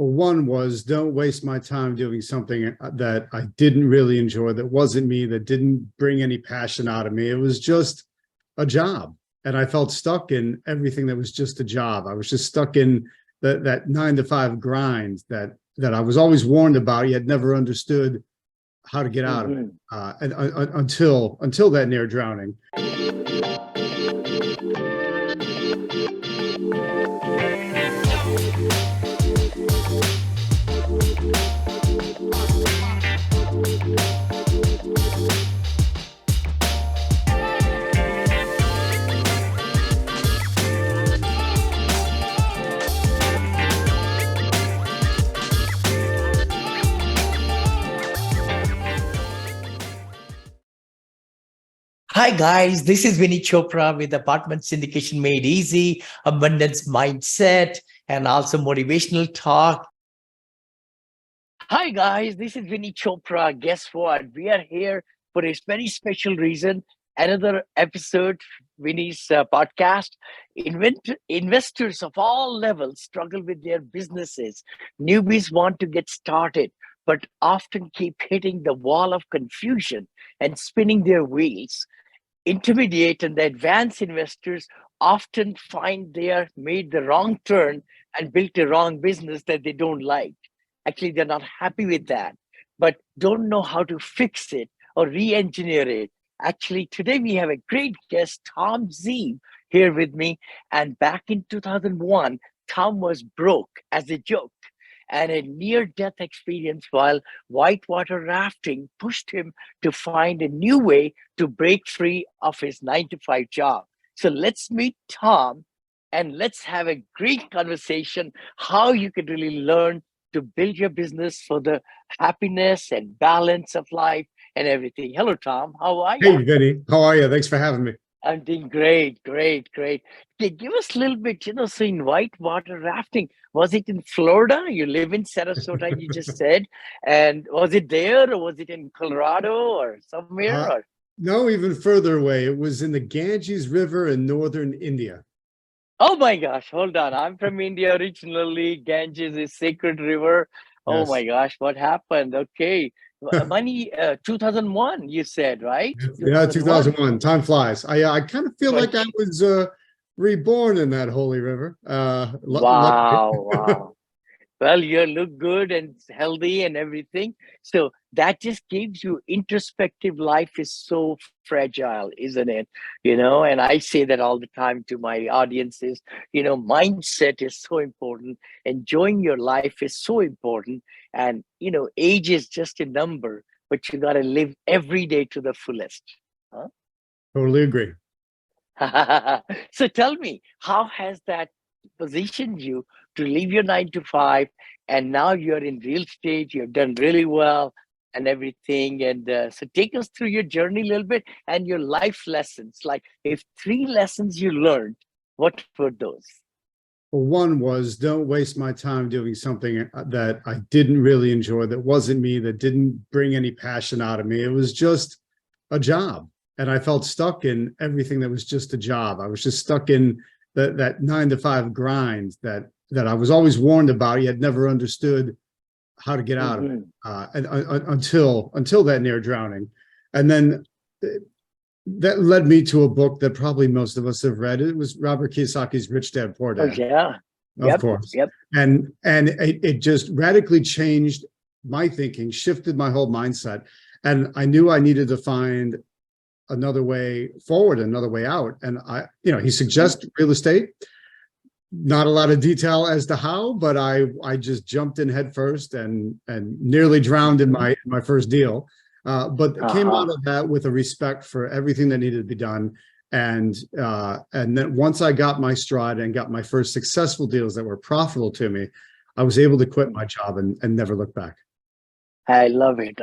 Well, one was don't waste my time doing something that I didn't really enjoy, that wasn't me, that didn't bring any passion out of me. It was just a job. And I felt stuck in everything that was just a job. I was just stuck in that 9 to 5 grind that I was always warned about, yet never understood how to get out of it. Until that near drowning. Hi guys, this is Vinney Chopra with Apartment Syndication Made Easy, Abundance Mindset, and also Motivational Talk. Hi guys, this is Vinney Chopra. Guess what? We are here for a very special reason. Another episode, Vinney's podcast. Investors of all levels struggle with their businesses. Newbies want to get started, but often keep hitting the wall of confusion and spinning their wheels. Intermediate and the advanced investors often find they are made the wrong turn and built a wrong business that they don't like. Actually, they're not happy with that, but don't know how to fix it or re-engineer it. Actually, today we have a great guest, Tom Zeeb, here with me. And back in 2001, Tom was broke as a joke, and a near-death experience while whitewater rafting pushed him to find a new way to break free of his 9 to 5 job. So let's meet Tom and let's have a great conversation how you can really learn to build your business for the happiness and balance of life and everything. Hello, Tom. How are you? Hey, Vinny. How are you? Thanks for having me. I'm doing great. Okay, give us a little bit, so in whitewater rafting, was it in Florida? You live in Sarasota, you just said. And was it there, or was it in Colorado or somewhere? No, even further away. It was in the Ganges River in northern India. Oh my gosh, hold on. I'm from India originally. Ganges is sacred river. Oh Yes. my gosh, what happened? Okay. Money, 2001, you said, right? Yeah, 2001. Time flies. I kind of feel like I was reborn in that holy river. Wow. Well, you look good and healthy and everything. So that just gives you introspective. Life is so fragile, isn't it? And I say that all the time to my audiences, mindset is so important. Enjoying your life is so important. And, age is just a number, but you got to live every day to the fullest. Huh? Totally agree. So tell me, how has that positioned you to leave your 9 to 5, and now you're in real estate, you've done really well and everything. And so take us through your journey a little bit and your life lessons. Like, if 3 lessons you learned, what were those? Well, one was don't waste my time doing something that I didn't really enjoy, that wasn't me, that didn't bring any passion out of me. It was just a job. And I felt stuck in everything that was just a job. I was just stuck in that 9 to 5 grind that I was always warned about, yet never understood how to get out of it until that near drowning. And then that led me to a book that probably most of us have read. It was Robert Kiyosaki's Rich Dad, Poor Dad. Oh, yeah. Of course. Yep. And it just radically changed my thinking, shifted my whole mindset. And I knew I needed to find another way forward, another way out. And he suggests real estate. Not a lot of detail as to how, but I just jumped in head first and nearly drowned in my first deal. But came out of that with a respect for everything that needed to be done. And then once I got my stride and got my first successful deals that were profitable to me, I was able to quit my job and never look back. I love it.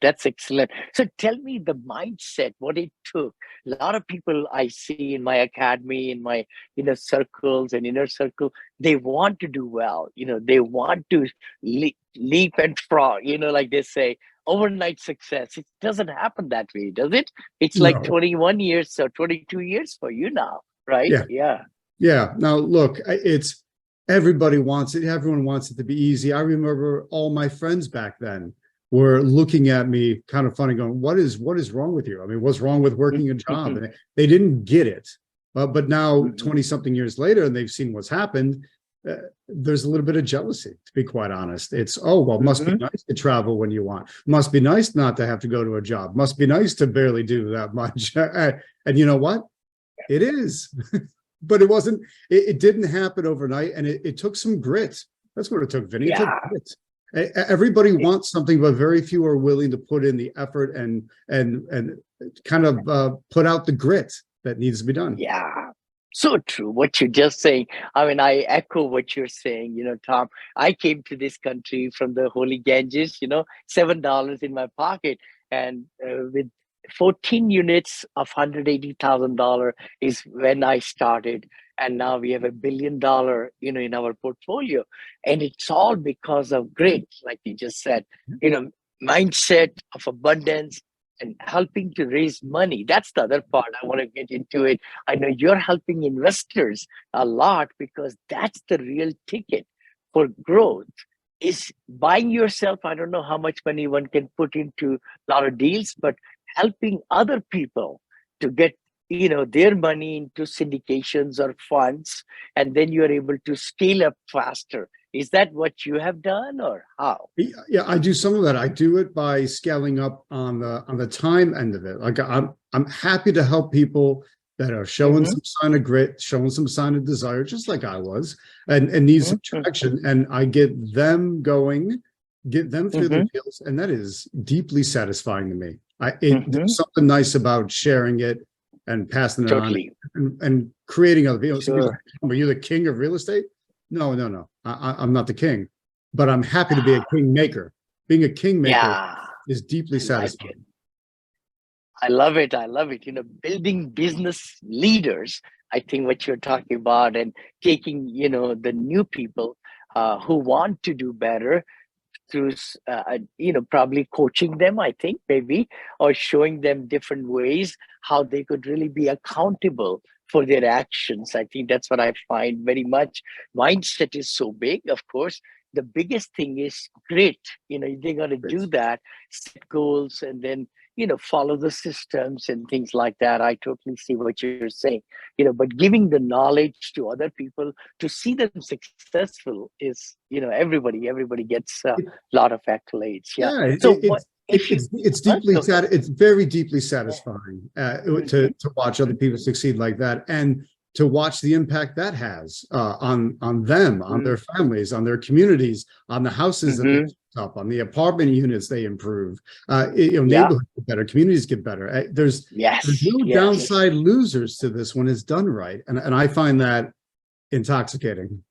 That's excellent. So tell me the mindset, what it took. A lot of people I see in my academy, in my circles and inner circle, they want to do well. They want to leap and frog, like they say, overnight success. It doesn't happen that way, does it? It's like 21 years or 22 years for you now, right? Yeah. Now, look, it's everybody wants it. Everyone wants it to be easy. I remember all my friends back then were looking at me kind of funny, going, what is wrong with you? I mean, what's wrong with working a job? And they didn't get it. But now 20 something years later, and they've seen what's happened, there's a little bit of jealousy, to be quite honest. It's, oh, well, must be nice to travel when you want. Must be nice not to have to go to a job. Must be nice to barely do that much. And you know what? It is. But it wasn't, it didn't happen overnight. And it took some grit. That's what it took, Vinney. It took grit. Everybody wants something, but very few are willing to put in the effort and kind of put out the grit that needs to be done. Yeah, so true. What you're just saying. I mean, I echo what you're saying. You know, Tom, I came to this country from the Holy Ganges, you know, $7 in my pocket. And with 14 units of $180,000 is when I started. And now we have $1 billion, you know, in our portfolio. And it's all because of grit, like you just said, you know, mindset of abundance, and helping to raise money. That's the other part. I want to get into it. I know you're helping investors a lot, because that's the real ticket for growth, is buying yourself. I don't know how much money one can put into a lot of deals, but helping other people to get, you know, their money into syndications or funds, and then you're able to scale up faster. Is that what you have done, or how? Yeah, I do some of that. I do it by scaling up on the time end of it. Like I'm happy to help people that are showing some sign of grit, showing some sign of desire, just like I was, and need some traction. And I get them going, get them through the deals, and that is deeply satisfying to me. There's something nice about sharing it and passing it on and creating other people. Sure. Are you the king of real estate? No. I'm not the king, but I'm happy to be a kingmaker. Being a kingmaker is deeply satisfying. I love it. I love it. You know, building business leaders, I think what you're talking about, and taking, you know, the new people who want to do better through, you know, probably coaching them, I think, maybe, or showing them different ways how they could really be accountable for their actions. I think that's what I find very much. Mindset is so big, of course. The biggest thing is grit. You know, they got to do that, set goals, and then, you know, follow the systems and things like that. I totally see what you're saying. You know, but giving the knowledge to other people to see them successful is, you know, everybody gets a lot of accolades. Yeah. So it's deeply it's very deeply satisfying to watch other people succeed like that, and to watch the impact that has on them, on their families, on their communities, on the houses that they put up, on the apartment units they improve. You know, neighborhoods get better, communities get better. There's no downside losers to this when it's done right, and I find that intoxicating.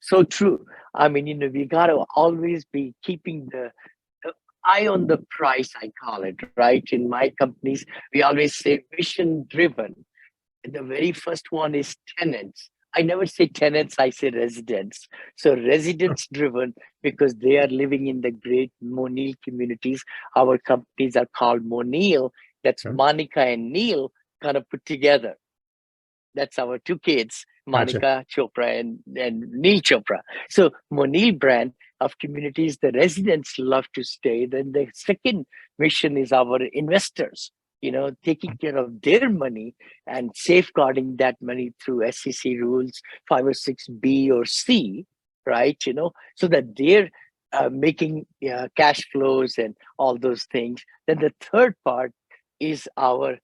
So true. I mean, you know, we got to always be keeping the eye on the price, I call it, right? In my companies, we always say mission driven. The very first one is tenants. I never say tenants, I say residents. So residents driven, because they are living in the great Monil communities. Our companies are called Monil. That's Monica and Neil kind of put together. That's our two kids, Monica Chopra and Neil Chopra. So Monil brand of communities, the residents love to stay. Then the second mission is our investors, you know, taking care of their money and safeguarding that money through SEC rules 506B or C, right? You know, so that they're making cash flows and all those things. Then the third part is our,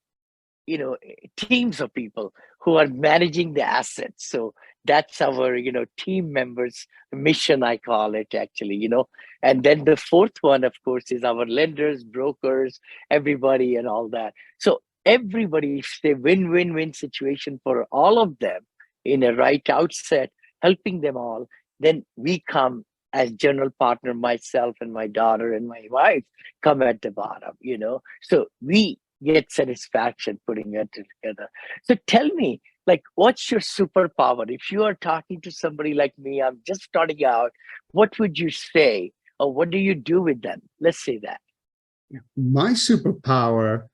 you know, teams of people who are managing the assets. So that's our, you know, team members mission, I call it, actually, you know. And then the fourth one, of course, is our lenders, brokers, everybody and all that. So everybody, if they win-win-win situation for all of them in a right outset, helping them all, then we come as general partner, myself and my daughter and my wife come at the bottom, you know. So we get satisfaction putting it together. So tell me, like, what's your superpower? If you are talking to somebody like me, I'm just starting out, what would you say? Or what do you do with them? Let's say that. My superpower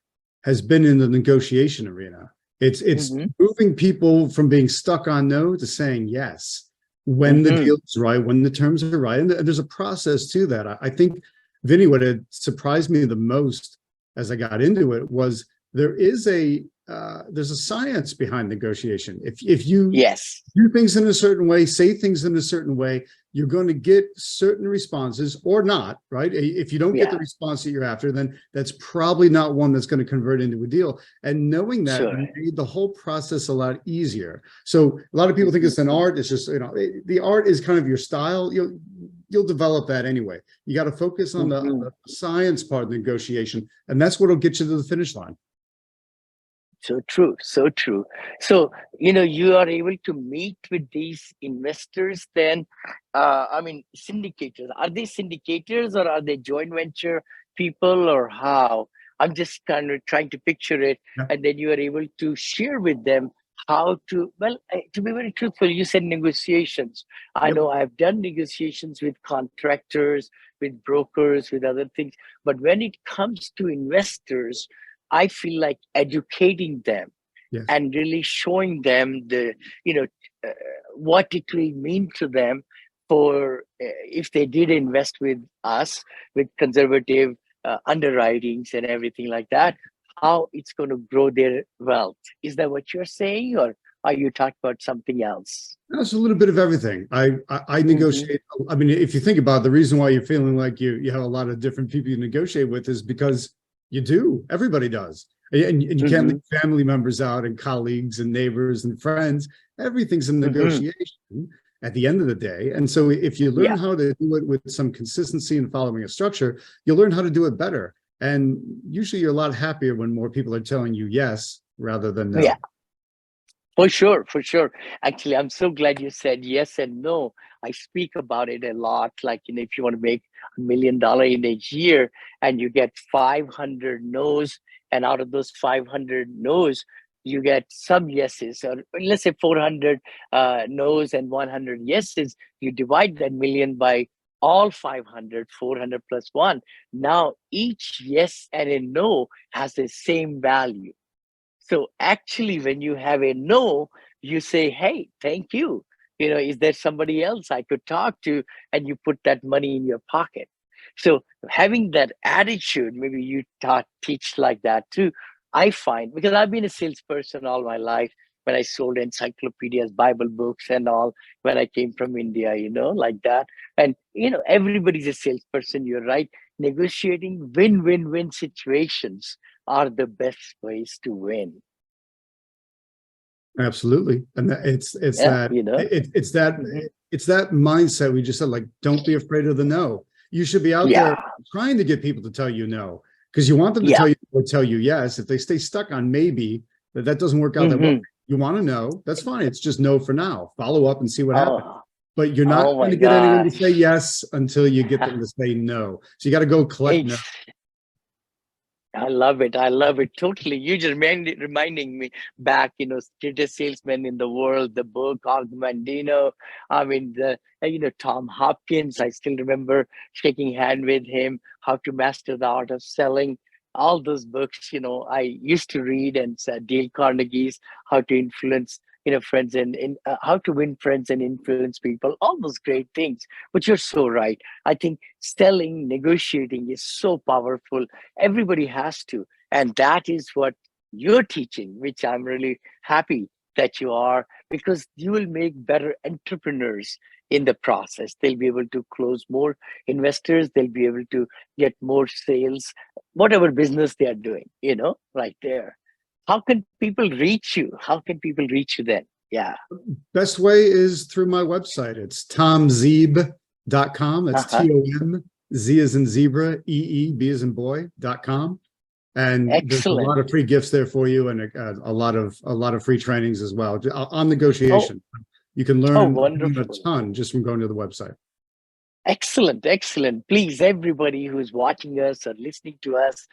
has been in the negotiation arena. It's moving people from being stuck on no to saying yes when the deal is right, when the terms are right. And there's a process to that. I think, Vinney, what had surprised me the most as I got into it was there's a science behind negotiation. If you Yes. do things in a certain way, say things in a certain way, you're going to get certain responses or not, right? If you don't get the response that you're after, then that's probably not one that's going to convert into a deal. And knowing that made the whole process a lot easier. So a lot of people think it's an art. It's just, the art is kind of your style. You'll develop that anyway. You got to focus on the science part of the negotiation, and that's what'll get you to the finish line. So true, so true. So, you are able to meet with these investors then, syndicators. Are they syndicators or are they joint venture people or how? I'm just kind of trying to picture it. Yeah. And then you are able to share with them how to, to be very truthful, you said negotiations. I know I've done negotiations with contractors, with brokers, with other things. But when it comes to investors, I feel like educating them and really showing them what it will mean to them for if they did invest with us with conservative underwritings and everything like that, how it's going to grow their wealth. Is that what you're saying, or are you talking about something else? That's a little bit of everything. I negotiate. I mean, if you think about it, the reason why you're feeling like you have a lot of different people you negotiate with is because you do. Everybody does. And you can't leave family members out and colleagues and neighbors and friends. Everything's a negotiation at the end of the day. And so if you learn how to do it with some consistency and following a structure, you'll learn how to do it better. And usually you're a lot happier when more people are telling you yes rather than no. Yeah. For sure, for sure. Actually, I'm so glad you said yes and no. I speak about it a lot. Like, if you want to make $1 million in a year and you get 500 no's, and out of those 500 no's, you get some yeses, or let's say 400 no's and 100 yeses. You divide that million by all 500, 400 plus one. Now, each yes and a no has the same value. So actually, when you have a no, you say, hey, thank you. Is there somebody else I could talk to? And you put that money in your pocket. So having that attitude, maybe you teach like that too. I find, because I've been a salesperson all my life, when I sold encyclopedias, Bible books and all, when I came from India, like that. And, everybody's a salesperson, you're right. Negotiating win-win-win situations are the best ways to win. Absolutely. And it's that mindset we just said, like, don't be afraid of the no. You should be out there trying to get people to tell you no, because you want them to tell you or tell you yes. If they stay stuck on maybe, that doesn't work out that well. You want to know, that's fine. It's just no for now. Follow up and see what happens. But you're not going to get anyone to say yes until you get them to say no. So you got to go collect no. I love it. I love it. Totally. You just reminding me back, Greatest Salesman in the World, the book of Mandino. I mean, Tom Hopkins, I still remember shaking hand with him, How to Master the Art of Selling. All those books, I used to read, and Dale Carnegie's How to Influence friends and how to win friends and influence people, all those great things. But you're so right. I think selling, negotiating is so powerful. Everybody has to. And that is what you're teaching, which I'm really happy that you are, because you will make better entrepreneurs in the process. They'll be able to close more investors. They'll be able to get more sales, whatever business they are doing, right there. How can people reach you? How can people reach you then? Yeah. Best way is through my website. It's tomzeeb.com. That's TOM, Z as in zebra, B as in boy.com. And there's a lot of free gifts there for you, and a lot of free trainings as well on negotiation. You can learn a ton just from going to the website. Excellent, excellent. Please, everybody who's watching us or listening to us,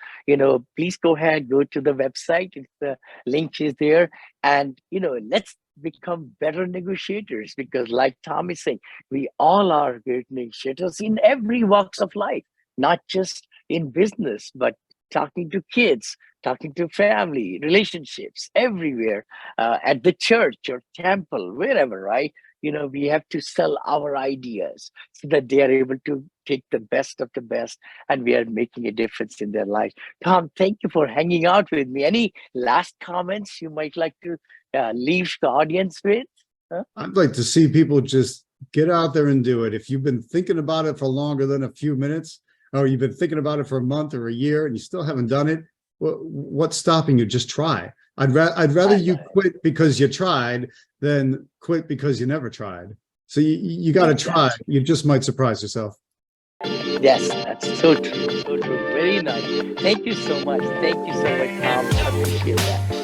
please go ahead, go to the website. The link is there. And, let's become better negotiators, because like Tom is saying, we all are great negotiators in every walks of life, not just in business, but talking to kids, talking to family, relationships, everywhere, at the church or temple, wherever, right? We have to sell our ideas so that they are able to take the best of the best, and we are making a difference in their life. Tom, thank you for hanging out with me. Any last comments you might like to leave the audience with? I'd like to see people just get out there and do it. If you've been thinking about it for longer than a few minutes, or you've been thinking about it for a month or a year and you still haven't done it, well, what's stopping you? Just try. I'd rather you quit because you tried than quit because you never tried. So you got to try. You just might surprise yourself. Yes, that's so true. So true. Very nice. Thank you so much. Thank you so much, Tom. I appreciate that.